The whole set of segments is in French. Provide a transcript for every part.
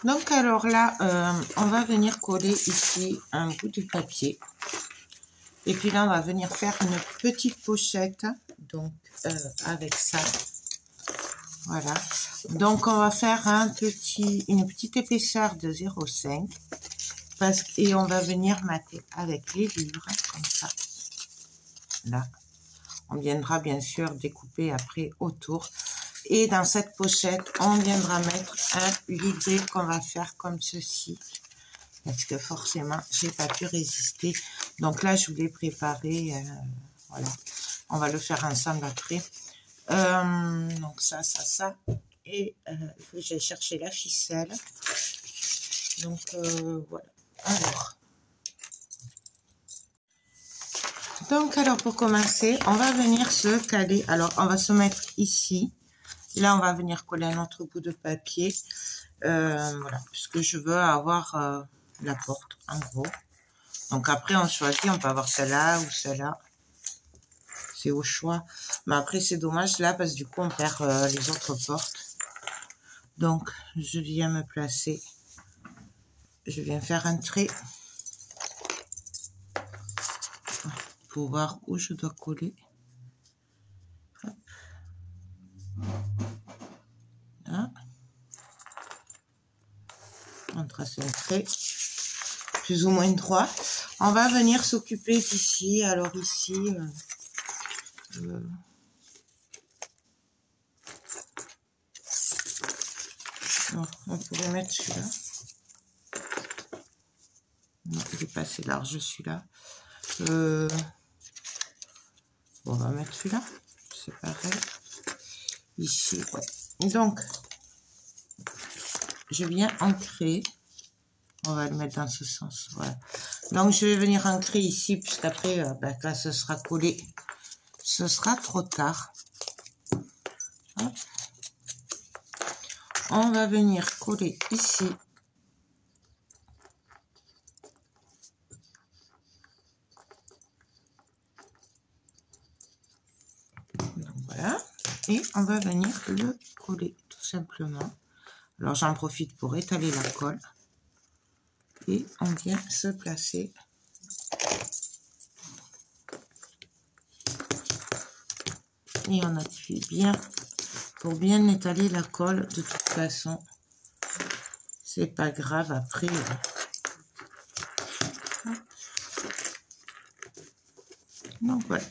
Donc alors là, on va venir coller ici un bout de papier. Et puis là, on va venir faire une petite pochette. Donc avec ça. Voilà. Donc on va faire une petite épaisseur de 0,5. Et on va venir mater avec les livres, comme ça. Là. On viendra bien sûr découper après autour. Et dans cette pochette, on viendra mettre un livret qu'on va faire comme ceci. Parce que forcément, j'ai pas pu résister. Donc là, je vous l'ai préparé. Voilà. On va le faire ensemble après. Donc ça. Et il faut que j'aille chercher la ficelle. Donc voilà. Alors pour commencer, on va venir se caler. Alors on va se mettre ici. Là, on va venir coller un autre bout de papier. Voilà, puisque je veux avoir la porte, en gros. Donc après, on choisit, on peut avoir celle-là ou celle-là. C'est au choix. Mais après, c'est dommage là, parce que du coup, on perd les autres portes. Donc, je viens me placer. Je viens faire un trait. Pour voir où je dois coller. Hop. Là. On trace un trait. Plus ou moins droit. On va venir s'occuper d'ici. Alors ici... on pourrait mettre celui-là. Non, il est pas assez large celui-là. On va mettre celui-là. C'est pareil. Ici, ouais. Donc, je viens ancrer. On va le mettre dans ce sens. Voilà. Donc, je vais venir ancrer ici, puisqu'après, quand ce sera collé, ce sera trop tard. Hop. On va venir coller ici. Donc, voilà. Et on va venir le coller, tout simplement. Alors, j'en profite pour étaler la colle. Et on vient se placer. Et on appuie bien pour bien étaler la colle. De toute façon, c'est pas grave après. Donc voilà.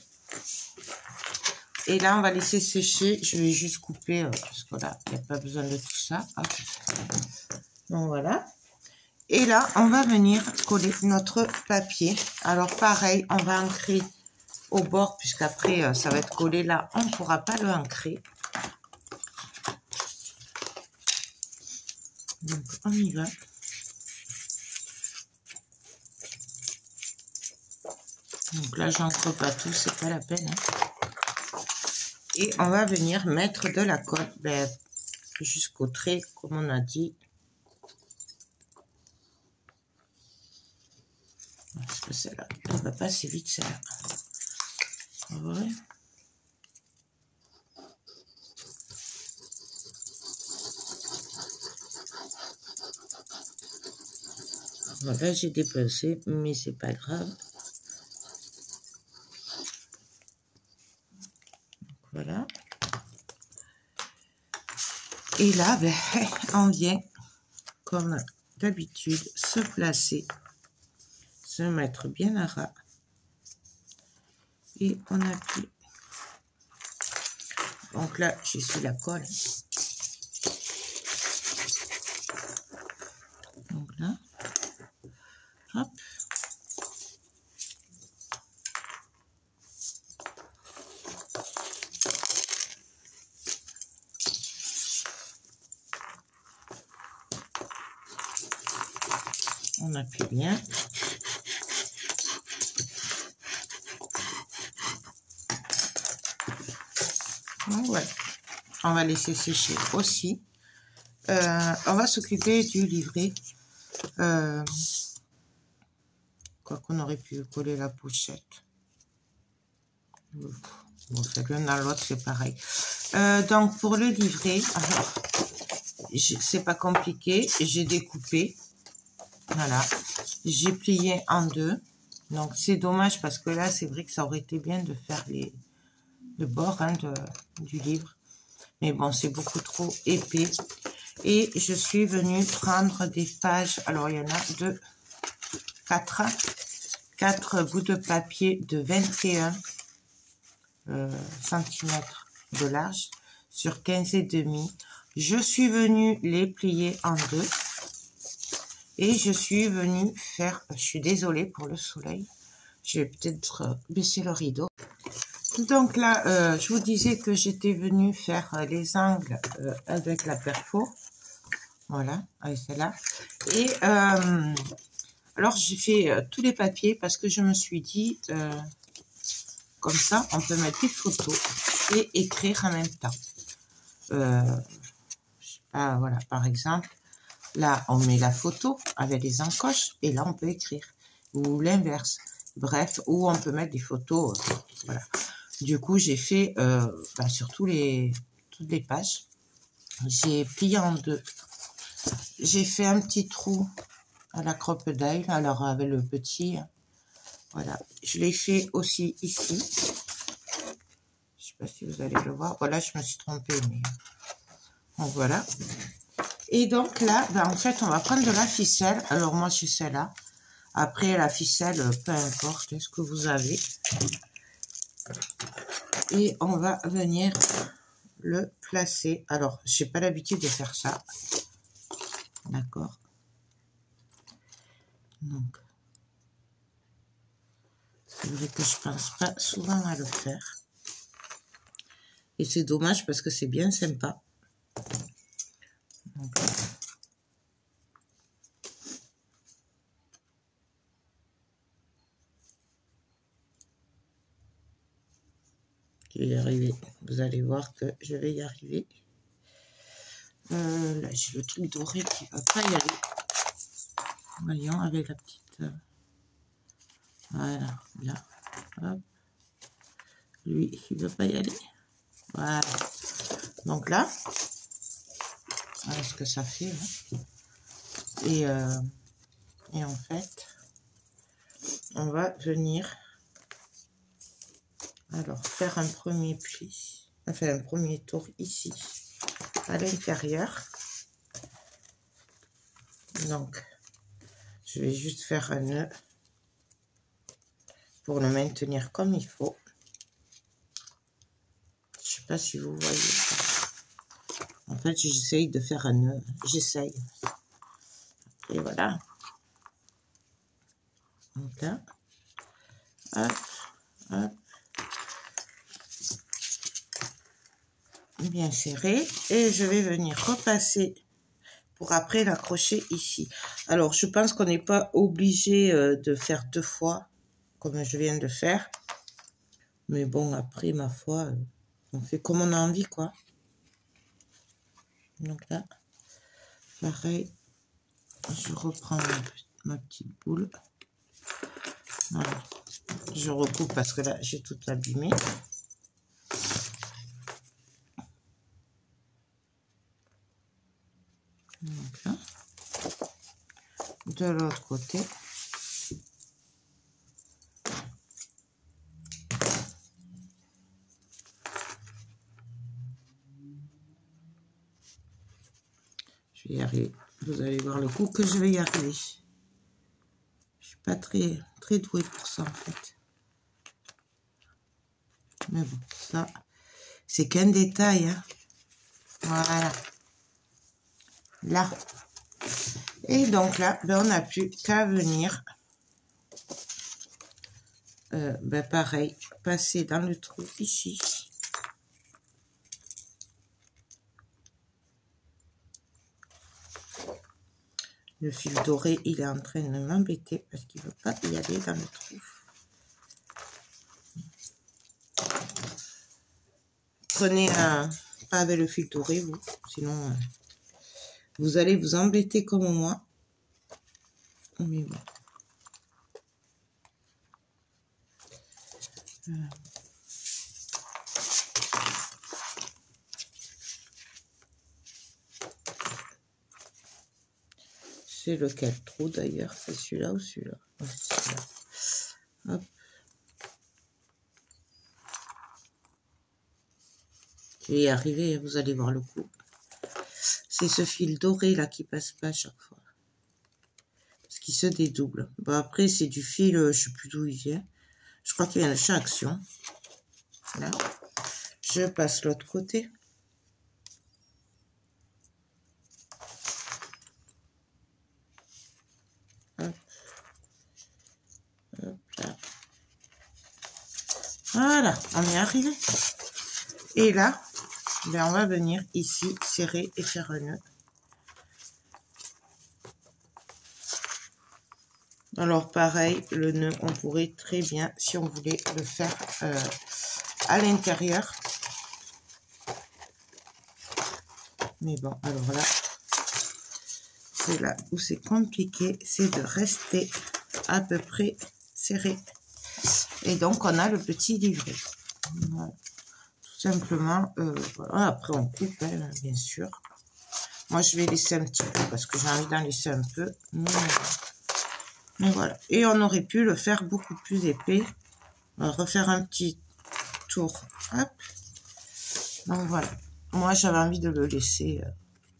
Et là, on va laisser sécher. Je vais juste couper parce que là, il n'y a pas besoin de tout ça. Hop. Donc voilà. Et là, on va venir coller notre papier. Alors pareil, on va ancrer au bord, puisqu'après, ça va être collé là. On ne pourra pas le ancrer. Donc, on y va. Donc là, j'ancre pas tout, c'est pas la peine. Hein. Et on va venir mettre de la colle jusqu'au trait, comme on a dit. Parce que celle-là, elle va pas assez vite, celle-là. Ouais. Voilà, j'ai déplacé, mais c'est pas grave. Voilà. Et là, on vient, comme d'habitude, se placer, se mettre bien à ras. Et on appuie. Donc là, j'essuie la colle. Donc là, hop. On appuie bien. Donc voilà. On va laisser sécher aussi. On va s'occuper du livret. Quoi qu'on aurait pu coller la pochette. Bon, c'est l'un dans l'autre, c'est pareil. Donc pour le livret, alors, c'est pas compliqué. J'ai découpé. Voilà. J'ai plié en deux. Donc, c'est dommage parce que là, c'est vrai que ça aurait été bien de faire le bord hein, du livre. Mais bon, c'est beaucoup trop épais. Et je suis venue prendre des pages. Alors, il y en a 4 bouts de papier de 21 cm de large sur 15,5. Je suis venue les plier en deux. Et je suis venue faire... Je suis désolée pour le soleil. Je vais peut-être baisser le rideau. Donc là, je vous disais que j'étais venue faire les angles avec la perfo. Voilà, avec celle-là. Et alors, j'ai fait tous les papiers parce que je me suis dit, comme ça, on peut mettre des photos et écrire en même temps. Je sais pas, voilà, par exemple, là, on met la photo avec les encoches et là, on peut écrire. Ou l'inverse. Bref, ou on peut mettre des photos. Voilà. Du coup, j'ai fait sur toutes les pages. J'ai plié en deux. J'ai fait un petit trou à la crocodile, alors avec le petit. Voilà. Je l'ai fait aussi ici. Je sais pas si vous allez le voir. Voilà, je me suis trompée. Mais... Donc voilà. Et donc là, en fait, on va prendre de la ficelle. Alors moi, j'ai celle-là. Après, la ficelle, peu importe ce que vous avez. Et on va venir le placer. Alors, j'ai pas l'habitude de faire ça. D'accord. Donc, c'est vrai que je pense pas souvent à le faire. Et c'est dommage parce que c'est bien sympa. Donc, je vais y arriver. Vous allez voir que je vais y arriver. Là, j'ai le truc doré qui va pas y aller. Voyons, avec la petite... voilà, là. Hop. Lui, il ne veut pas y aller. Voilà. Donc là, voilà ce que ça fait. Hein. Et en fait, on va venir alors faire un premier pli, enfin un premier tour ici à l'intérieur. Donc, je vais juste faire un nœud pour le maintenir comme il faut. Je sais pas si vous voyez ça. En fait, j'essaye de faire un nœud. J'essaye. Et voilà. Donc là, hop, hop. Bien serré. Et je vais venir repasser pour après l'accrocher ici. Alors, je pense qu'on n'est pas obligé de faire 2 fois, comme je viens de faire. Mais bon, après, ma foi, on fait comme on a envie, quoi. Donc là, pareil, je reprends ma petite boule. Voilà. Je recoupe parce que là, j'ai tout abîmé. Donc là, de l'autre côté. Je vais y arriver. Vous allez voir le coup que je vais y arriver. Je suis pas très douée pour ça en fait. Mais bon, ça, c'est qu'un détail. Hein. Voilà. Là. Et donc là, ben, on n'a plus qu'à venir, pareil, passer dans le trou ici. Le fil doré, il est en train de m'embêter parce qu'il ne veut pas y aller dans le trou. Prenez pas avec le fil doré, vous, sinon vous allez vous embêter comme moi. Mais bon. Voilà. C'est lequel trou d'ailleurs? C'est celui-là ou celui-là? Ouais, celui-là. Hop. Je vais y arriver, vous allez voir le coup. C'est ce fil doré là qui passe pas à chaque fois. Parce qu'il se dédouble. Bon, après, c'est du fil, je sais plus d'où il vient. Je crois qu'il vient de chez Action. Là. Je passe l'autre côté. Hop. Hop là. Voilà, on est arrivé. Et là, ben on va venir ici serrer et faire un nœud. Alors pareil, le nœud, on pourrait très bien, si on voulait le faire à l'intérieur. Mais bon, alors là, c'est là où c'est compliqué, c'est de rester à peu près serré. Et donc, on a le petit livret. Voilà. Tout simplement, voilà. Après, on coupe, hein, bien sûr. Moi, je vais laisser un petit peu parce que j'ai envie d'en laisser un peu. Mais voilà. Et on aurait pu le faire beaucoup plus épais. On va refaire un petit tour. Hop. Donc, voilà. Moi, j'avais envie de le laisser,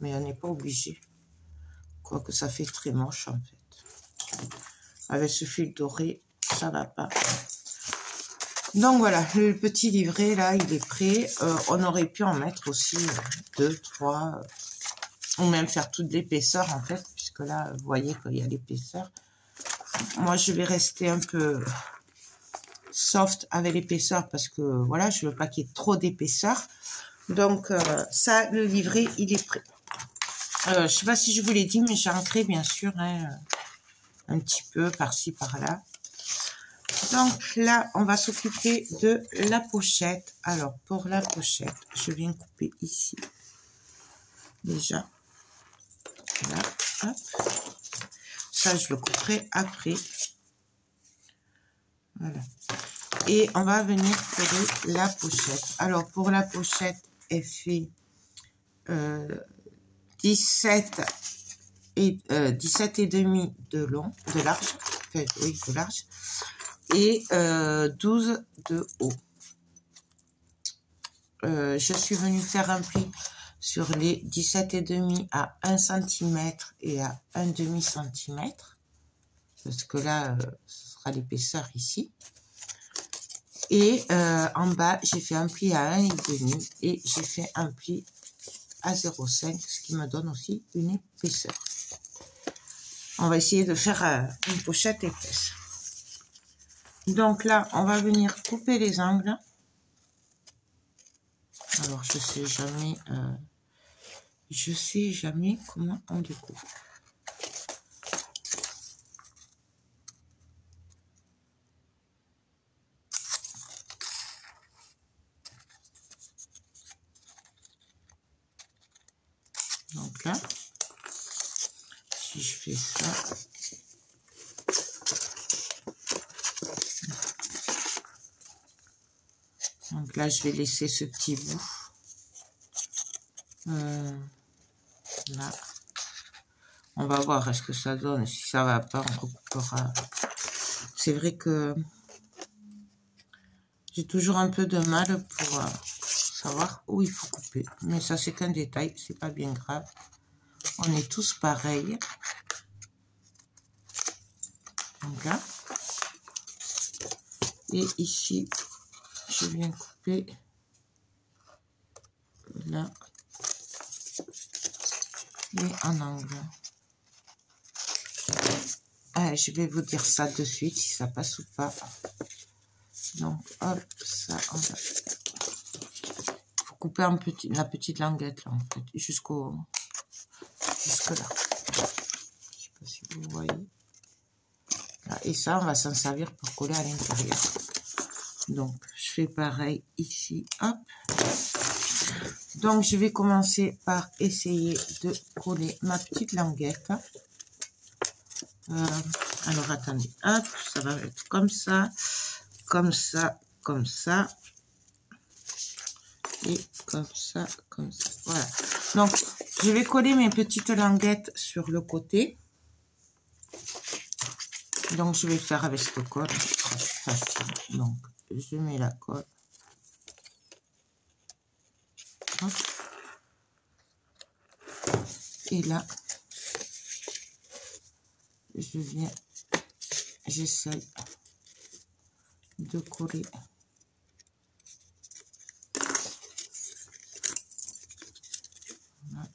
mais on n'est pas obligé. Quoique ça fait très moche, en fait. Avec ce fil doré, ça va pas. Donc voilà, le petit livret là, il est prêt. On aurait pu en mettre aussi 2, 3, ou même faire toute l'épaisseur en fait, puisque là, vous voyez qu'il y a l'épaisseur. Moi, je vais rester un peu soft avec l'épaisseur parce que voilà, je veux pas qu'il y ait trop d'épaisseur. Donc ça, le livret, il est prêt. Je sais pas si je vous l'ai dit, mais j'ai ancré bien sûr hein, un petit peu par-ci, par-là. Donc là, on va s'occuper de la pochette. Alors, pour la pochette, je viens couper ici. Déjà. Là, hop. Ça, je le couperai après. Voilà. Et on va venir coller la pochette. Alors, pour la pochette, elle fait 17 et demi de long, de large. Enfin, oui, de large. Et 12 de haut. Je suis venue faire un pli sur les 17,5 à 1 cm et à 1,5 cm. Parce que là, ce sera l'épaisseur ici. Et en bas, j'ai fait un pli à 1,5 et j'ai fait un pli à 0,5, ce qui me donne aussi une épaisseur. On va essayer de faire une pochette épaisse. Donc là, on va venir couper les angles. Alors, je sais jamais comment on découpe. Donc là, si je fais ça, donc là, je vais laisser ce petit bout. Là. On va voir est-ce que ça donne. Si ça va pas, on recoupera. C'est vrai que j'ai toujours un peu de mal pour savoir où il faut couper. Mais ça, c'est qu'un détail. C'est pas bien grave. On est tous pareils. Donc là. Et ici, je viens couper là et en angle. Allez, je vais vous dire ça de suite si ça passe ou pas. Donc hop, ça on va. Faut couper la petite languette là en fait, jusque là. Je sais pas si vous voyez. Là, et ça, on va s'en servir pour coller à l'intérieur. Donc, je fais pareil ici. Hop. Donc, je vais commencer par essayer de coller ma petite languette. Alors, attendez. Hop, ça va être comme ça, comme ça, comme ça. Et comme ça, comme ça. Voilà. Donc, je vais coller mes petites languettes sur le côté. Donc, je vais le faire avec cette colle. Facile. Donc, je mets la colle. Hop. Et là, je viens, j'essaye de coller. Voilà.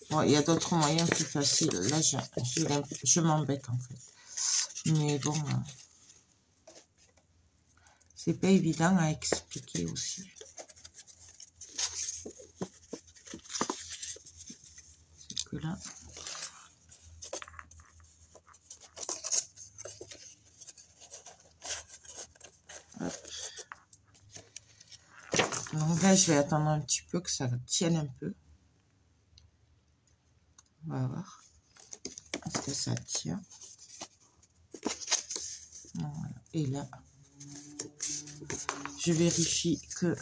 Bon, il y a d'autres moyens plus faciles. Là, je m'embête en fait. Mais bon, c'est pas évident à expliquer aussi. C'est que là, hop. Donc là, je vais attendre un petit peu que ça tienne un peu. On va voir. Est-ce que ça tient? Voilà. Et là, je vérifie que...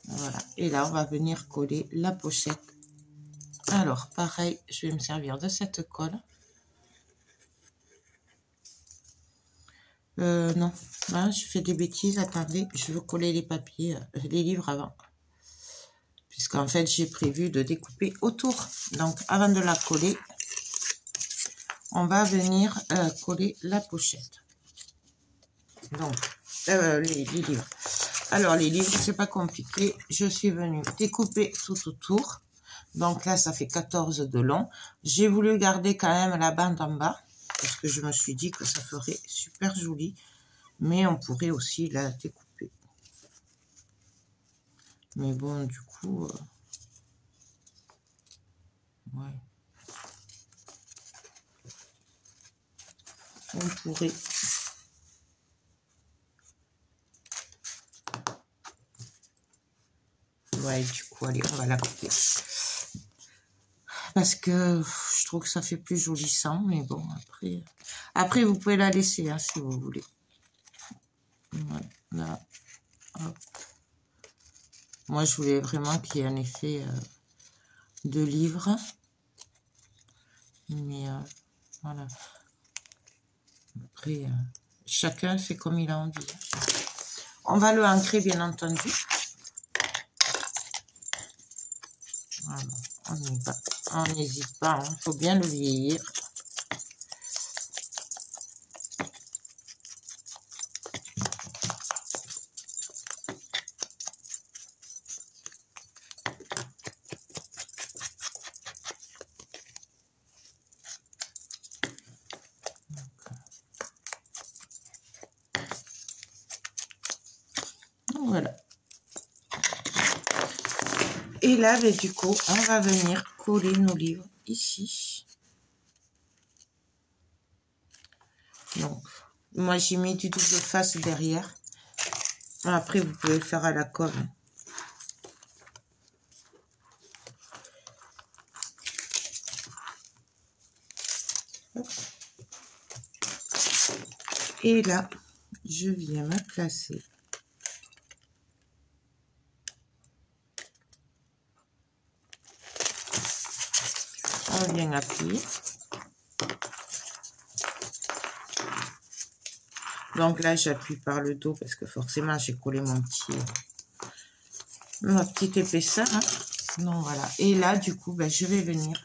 Voilà. Et là, on va venir coller la pochette. Alors, pareil, je vais me servir de cette colle. Non, là, je fais des bêtises. Attendez, je veux coller les papiers, les livres avant. Puisqu'en fait, j'ai prévu de découper autour. Donc, avant de la coller, on va venir coller la pochette. Donc, les livres. Alors, les livres, c'est pas compliqué. Je suis venue découper tout autour. Donc là, ça fait 14 de long. J'ai voulu garder quand même la bande en bas. Parce que je me suis dit que ça ferait super joli. Mais on pourrait aussi la découper. Mais bon, du coup... ouais. On pourrait... Ouais, du coup, allez, on va la couper. Parce que je trouve que ça fait plus joli sans, mais bon, après vous pouvez la laisser, hein, si vous voulez. Voilà, là, hop. Moi, je voulais vraiment qu'il y ait un effet de livre. Mais voilà. Après, chacun fait comme il a envie. On va le ancrer, bien entendu. Voilà, on y va. On n'hésite pas, il faut bien le vieillir. Voilà. Et là, ben, du coup, on va venir coller nos livres ici. Donc, moi, j'ai mis du double face derrière. Après, vous pouvez le faire à la colle. Et là, je viens me placer. On vient appuyer. Donc là, j'appuie par le dos parce que forcément, j'ai collé ma petite épaisseur. Hein. Donc voilà. Et là, du coup, ben, je vais venir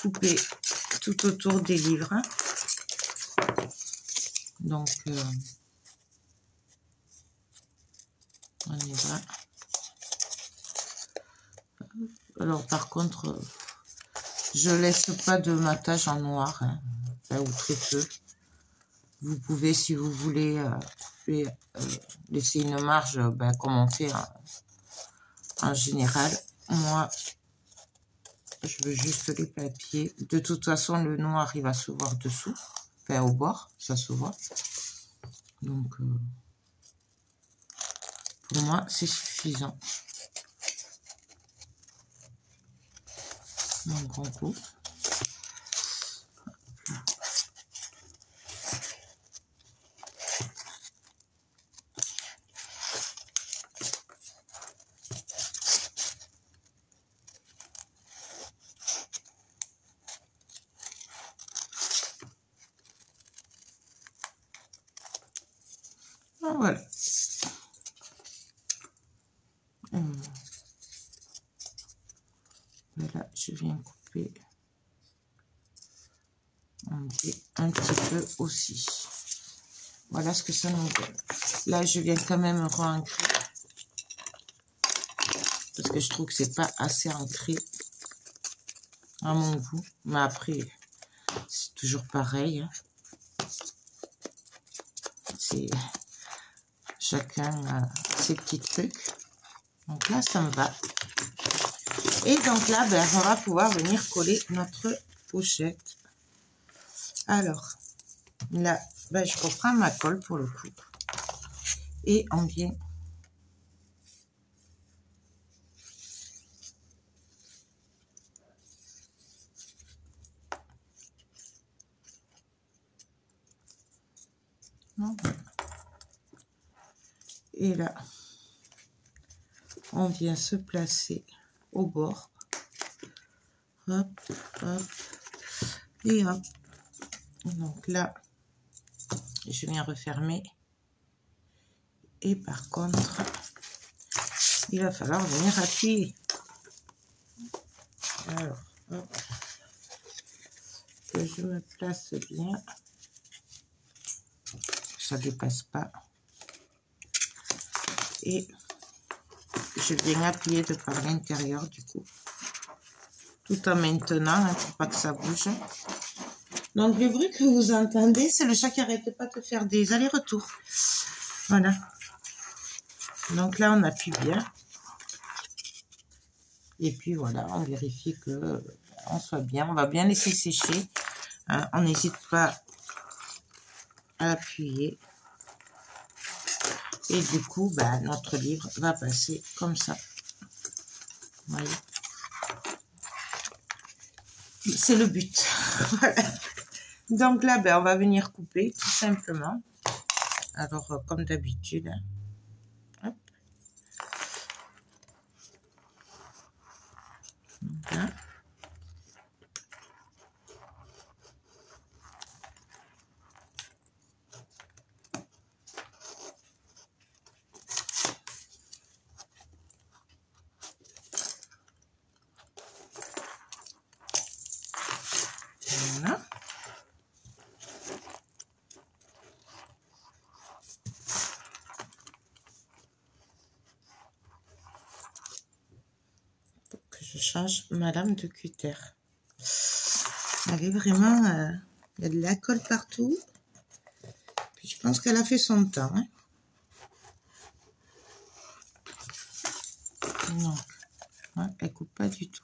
couper tout autour des livres. Hein. Donc, on y va. Alors, par contre, je laisse pas de matage en noir, hein, ou très peu. Vous pouvez, si vous voulez, laisser une marge, ben, comme on fait en général. Moi, je veux juste les papiers. De toute façon, le noir, il va se voir dessous. Enfin, au bord, ça se voit. Donc, pour moi, c'est suffisant. Donc, on coupe. Voilà. Là, je viens couper un petit peu aussi. Voilà ce que ça nous donne. Là, je viens quand même re-ancrer. Parce que je trouve que c'est pas assez ancré à mon goût. Mais après, c'est toujours pareil. Hein. C'est chacun a ses petits trucs. Donc là, ça me va. Et donc là, ben, on va pouvoir venir coller notre pochette. Alors, là, ben, je reprends ma colle pour le coup. Et on vient... Et là, on vient se placer au bord. Hop, hop, et hop. Donc là, je viens refermer. Et par contre, il va falloir venir appuyer. Alors, hop, que je me place bien. Ça ne dépasse pas. Et je viens appuyer de par l'intérieur du coup. Tout en maintenant, hein, pour pas que ça bouge. Donc le bruit que vous entendez, c'est le chat qui n'arrête pas de faire des allers-retours. Voilà. Donc là, on appuie bien. Et puis voilà, on vérifie que on soit bien. On va bien laisser sécher. Hein, on n'hésite pas à appuyer. Et du coup, bah, notre livre va passer comme ça. Vous voyez. C'est le but. Voilà. Donc là, ben, on va venir couper tout simplement. Alors, comme d'habitude. Hop. Voilà. Voilà. Je change ma lame de cutter. Elle est vraiment... il y a de la colle partout. Puis je pense qu'elle a fait son temps. Hein. Non. Ouais, elle coupe pas du tout.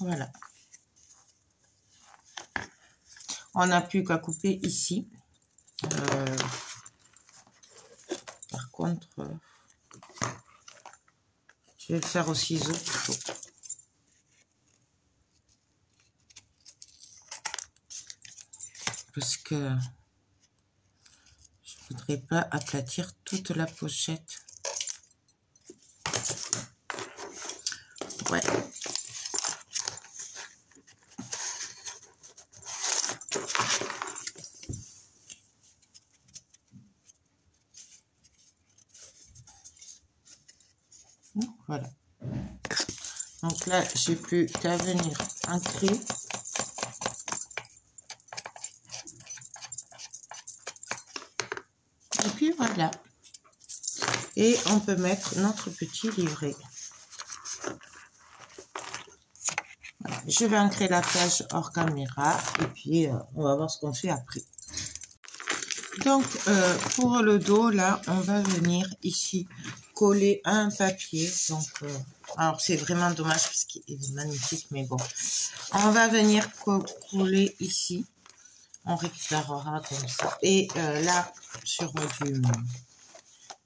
Voilà. On n'a plus qu'à couper ici. Par contre, je vais le faire au ciseau plutôt. Parce que je ne voudrais pas aplatir toute la pochette. Ouais. Voilà. Donc là, j'ai plus qu'à venir ancrer. Et puis voilà. Et on peut mettre notre petit livret. Voilà. Je vais ancrer la page hors caméra. Et puis, on va voir ce qu'on fait après. Donc, pour le dos, là, on va venir ici coller un papier. Donc, alors c'est vraiment dommage parce qu'il est magnifique, mais bon. On va venir coller ici. On récupérera comme ça. Et là, sur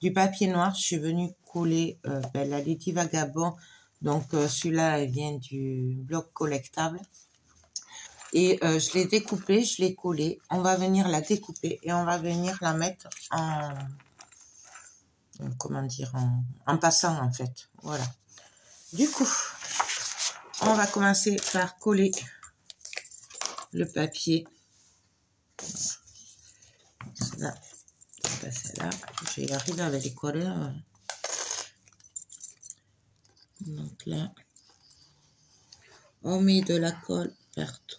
du papier noir, je suis venue coller la Lady Vagabond. Donc celui-là, elle vient du bloc collectable. Et je l'ai découpé, je l'ai collé. On va venir la découper et on va venir la mettre en... Comment dire, en passant en fait. Voilà. Du coup, on va commencer par coller le papier. Celle-là, c'est pas celle-là. Je vais y arriver avec les couleurs. Donc là, on met de la colle partout.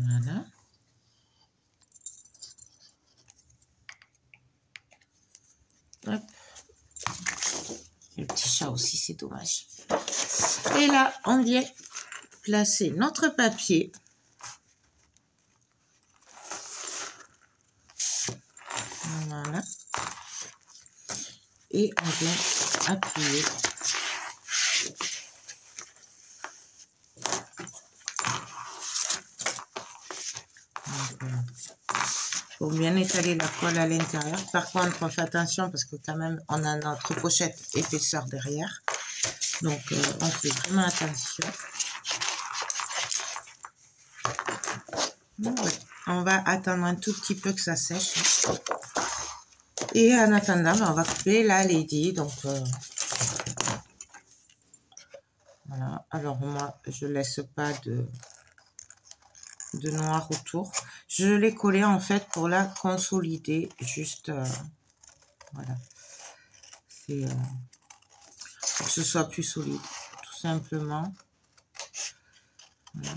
Voilà. Hop. Le petit chat aussi, c'est dommage. Et là, on vient placer notre papier. Voilà. Et on vient appuyer. Pour bien étaler la colle à l'intérieur. Par contre, on fait attention parce que quand même, on a notre pochette épaisseur derrière. Donc, on fait vraiment attention. On va attendre un tout petit peu que ça sèche. Et en attendant, on va couper la Lady. Donc, voilà. Alors, moi, je laisse pas de noir autour. Je l'ai collé en fait pour la consolider. Juste, voilà. C'est pour que ce soit plus solide, tout simplement. Voilà.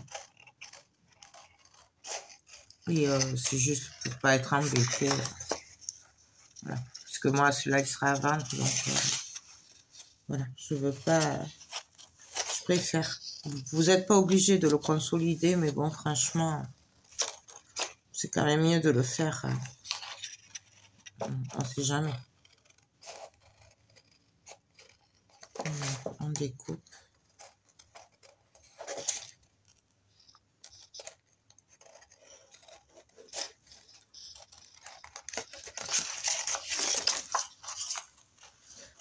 Et c'est juste pour pas être embêté. Voilà. Parce que moi, celui-là, il sera à vendre. Donc, voilà. Je veux pas... Je préfère. Vous n'êtes pas obligé de le consolider, mais bon, franchement, c'est quand même mieux de le faire. On ne sait jamais. On découpe.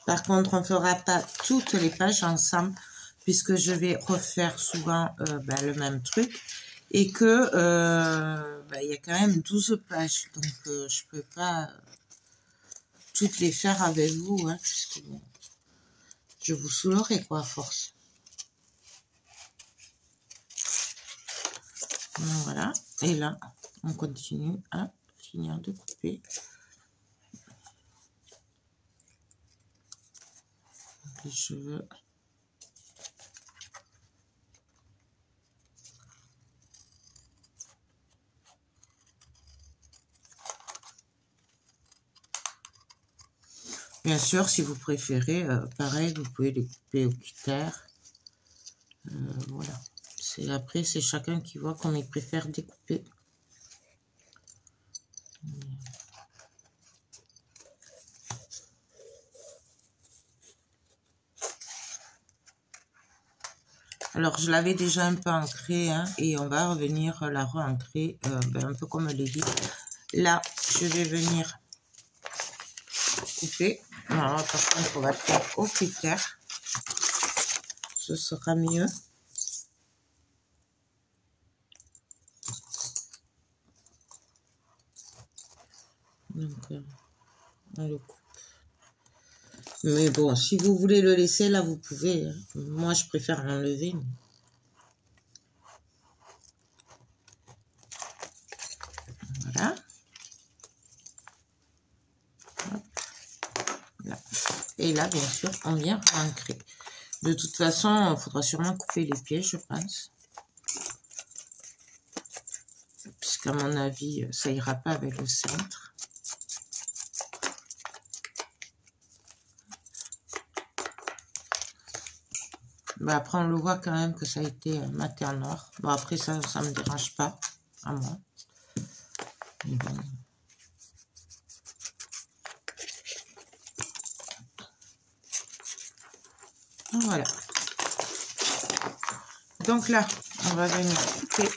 Par contre, on ne fera pas toutes les pages ensemble, puisque je vais refaire souvent le même truc. Et que il y a quand même 12 pages. Donc, je ne peux pas toutes les faire avec vous, hein, puisque bon, je vous saoulerai, quoi, à force. Voilà. Et là, on continue à finir de couper. Les cheveux. Bien sûr, si vous préférez, pareil, vous pouvez les couper au cutter. Voilà. Après, c'est chacun qui voit comme il préfère découper. Alors, je l'avais déjà un peu ancré, hein, et on va revenir la re-ancrer, un peu comme je l'ai dit. Là, je vais venir couper. Alors, par contre, on va le faire au cutter. Ce sera mieux. Donc, on le coupe. Mais bon, si vous voulez le laisser, là, vous pouvez. Moi, je préfère l'enlever. Voilà. Hop. Là. Et là, bien sûr, on vient ancrer. De toute façon, il faudra sûrement couper les pieds, je pense. Puisqu'à mon avis, ça ira pas avec le centre. Mais après, on le voit quand même que ça a été maté en or. Bon, après, ça ne me dérange pas, à moi. Bon. Voilà. Donc là, on va venir couper.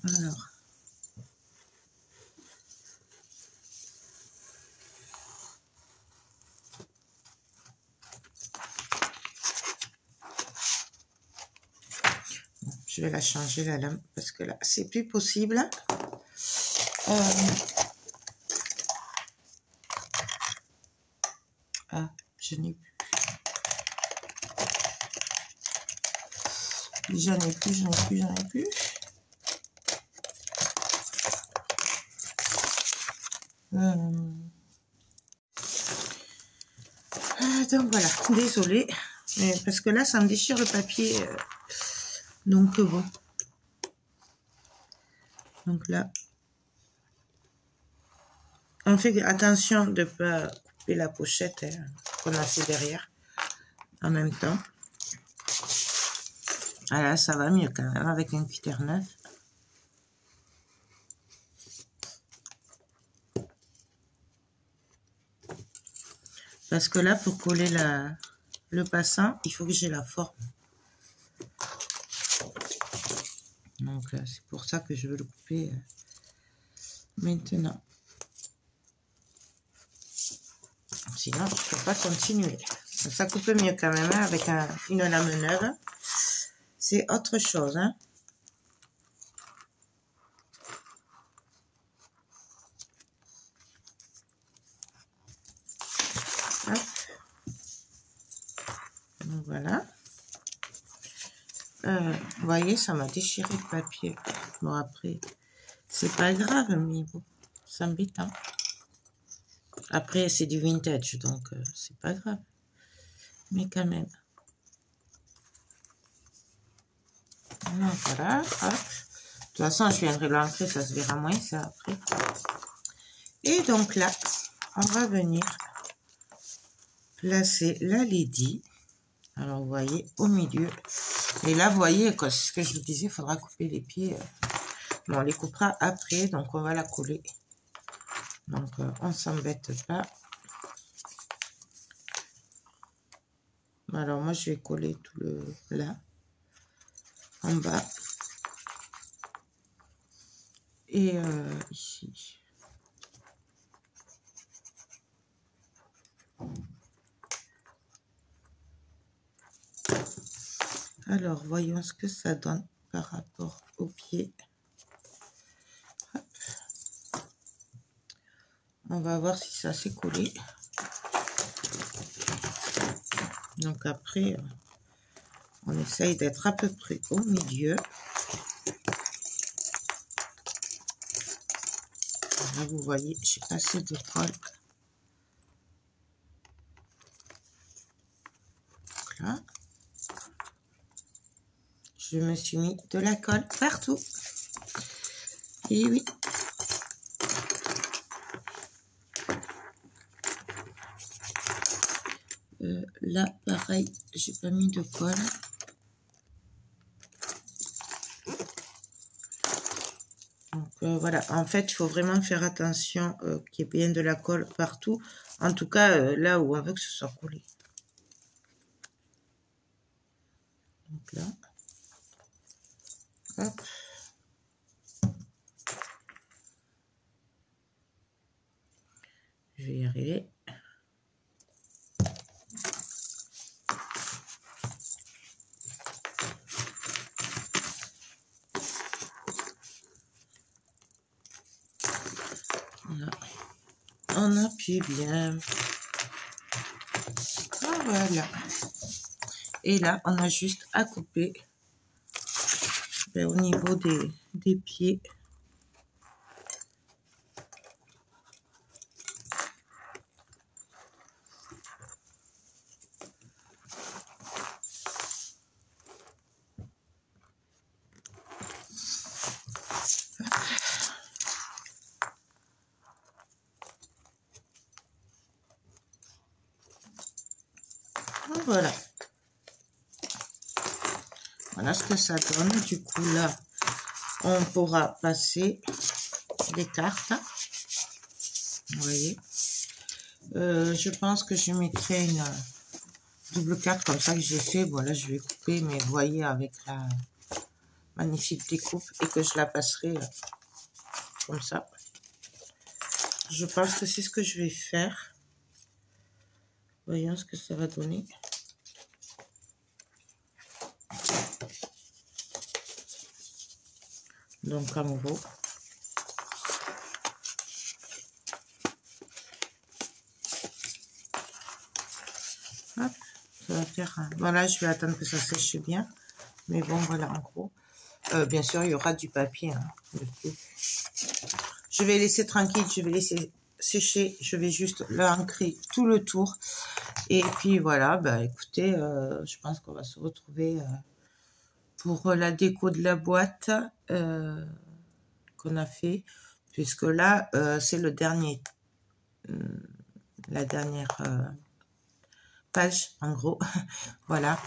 Alors. Je vais la changer la lame parce que là, c'est plus possible. Ah, je n'ai plus. J'en ai plus. Donc voilà, désolée, parce que là, ça me déchire le papier. Donc bon. Donc là, on fait attention de ne pas couper la pochette qu'on a fait derrière en même temps. Ah là, ça va mieux quand même avec un cutter neuf. Parce que là, pour coller le passant, il faut que j'ai la forme. Donc, c'est pour ça que je veux le couper maintenant. Sinon, je ne peux pas continuer. Ça coupe mieux quand même avec une lame neuve. C'est autre chose. Hein. Hop. Donc, voilà. Vous voyez, ça m'a déchiré le papier. Bon, après, c'est pas grave, mais bon, c'est embêtant. Après, c'est du vintage, donc c'est pas grave. Mais quand même. Donc, voilà. Hop. De toute façon, je viendrai l'ancrer, ça se verra moins, ça, après. Et donc là, on va venir placer la lady. Alors, vous voyez, au milieu. Et là, vous voyez, ce que je vous disais, il faudra couper les pieds. Bon, on les coupera après, donc on va la coller. Donc, on ne s'embête pas. Alors, moi, je vais coller tout le là, en bas. Et ici. Alors, voyons ce que ça donne par rapport au pied. Hop. On va voir si ça s'est collé. Donc après, on essaye d'être à peu près au milieu. Là, vous voyez, j'ai pas assez de colle. Donc là, je me suis mis de la colle partout. Et oui. Là, pareil, j'ai pas mis de colle. Donc voilà, en fait, il faut vraiment faire attention qu'il y ait bien de la colle partout. En tout cas, là où on veut que ce soit collé. Donc là, hop. Je vais y arriver. Là. On appuie bien. Ah, voilà. Et là, on a juste à couper au niveau des pieds. Voilà. Voilà ce que ça donne. Du coup, là, on pourra passer les cartes. Vous voyez. Je pense que je mettrai une double carte comme ça que j'ai fait. Voilà, je vais couper, mais vous voyez, avec la magnifique découpe, et que je la passerai comme ça. Je pense que c'est ce que je vais faire. Voyons ce que ça va donner. Donc, à nouveau. Hop, ça va faire... Voilà, je vais attendre que ça sèche bien. Mais bon, voilà, en gros. Bien sûr, il y aura du papier dessus. Je vais laisser tranquille, je vais laisser sécher. Je vais juste l'ancrer tout le tour. Et puis, voilà, bah, écoutez, je pense qu'on va se retrouver pour la déco de la boîte qu'on a fait. Puisque là, c'est le dernier... la dernière... page en gros. Voilà,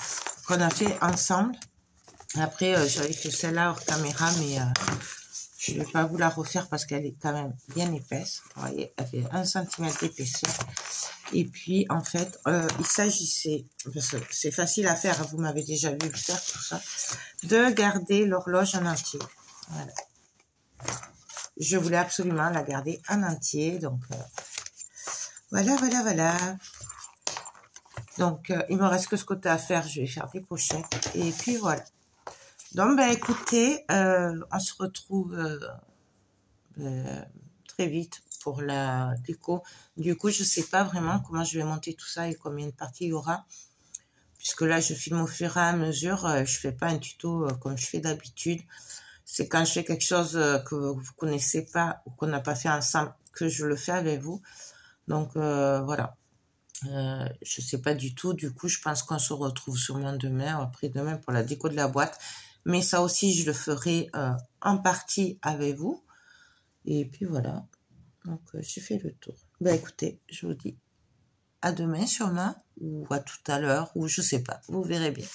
qu'on a fait ensemble. Après j'avais fait celle-là hors caméra, mais je vais pas vous la refaire parce qu'elle est quand même bien épaisse. Vous voyez, elle fait 1 cm d'épaisseur. Et puis en fait il s'agissait, parce que c'est facile à faire, vous m'avez déjà vu le faire tout ça, de garder l'horloge en entier. Voilà, je voulais absolument la garder en entier, donc voilà. Donc, il me reste que ce côté à faire. Je vais faire des pochettes. Et puis, voilà. Donc, ben, écoutez, on se retrouve très vite pour la déco. Du coup, je ne sais pas vraiment comment je vais monter tout ça et combien de parties il y aura. Puisque là, je filme au fur et à mesure. Je ne fais pas un tuto comme je fais d'habitude. C'est quand je fais quelque chose que vous ne connaissez pas ou qu'on n'a pas fait ensemble que je le fais avec vous. Donc, voilà. Je sais pas du tout, du coup je pense qu'on se retrouve sûrement demain ou après-demain pour la déco de la boîte, mais ça aussi je le ferai en partie avec vous. Et puis voilà, donc j'ai fait le tour. Ben écoutez, je vous dis à demain sûrement, ou à tout à l'heure, ou je sais pas, vous verrez bien.